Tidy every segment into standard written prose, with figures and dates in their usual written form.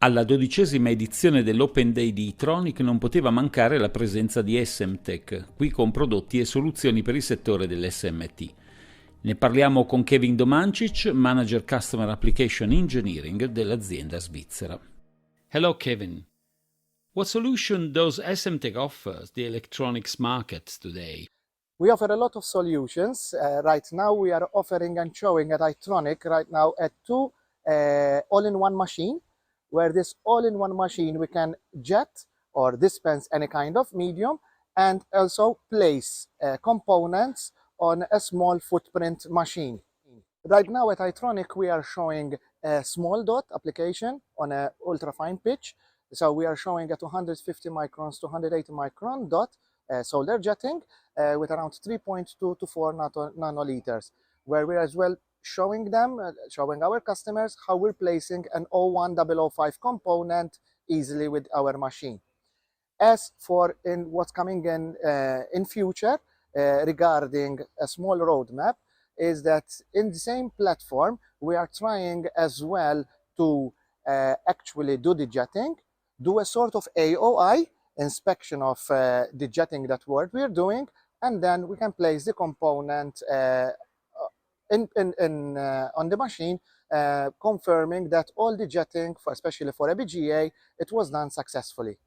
Alla 12ª edizione dell'Open Day di Itronic non poteva mancare la presenza di Essemtec, qui con prodotti e soluzioni per il settore dell'SMT. Ne parliamo con Kevin Domancich, Manager Customer Application Engineering dell'azienda svizzera. Hello Kevin. What solution does Essemtec offer the electronics market today? We offer a lot of solutions. Right now we are offering and showing at Itronic right now at two all-in-one machine, where this all-in-one machine we can jet or dispense any kind of medium and also place components on a small footprint machine. Right now at Itronic we are showing a small dot application on a ultra-fine pitch. So we are showing a 250 microns to 180 micron dot solder jetting with around 3.2 to 4 nanoliters, where we are as well showing them, showing our customers how we're placing an 01005 component easily with our machine. As for in what's coming in future regarding a small roadmap, is that in the same platform we are trying as well to actually do the jetting, do a sort of AOI inspection of the jetting that what we're doing, and then we can place the component on the machine, confirming that all the jetting, especially for a BGA, it was done successfully.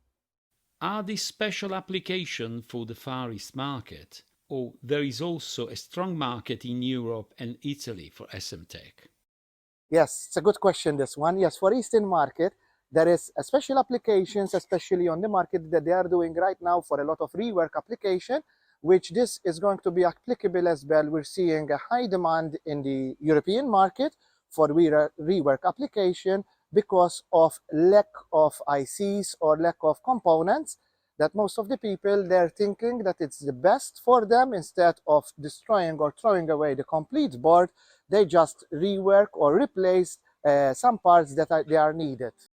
Are these special applications for the Far East market, or there is also a strong market in Europe and Italy for Essemtec? Yes, it's a good question, this one. Yes, for Eastern market, there is a special applications, especially on the market that they are doing right now for a lot of rework application, which this is going to be applicable as well. We're seeing a high demand in the European market for rework application because of lack of ICs or lack of components, that most of the people, they're thinking that it's the best for them, instead of destroying or throwing away the complete board, they just rework or replace some parts that they are needed.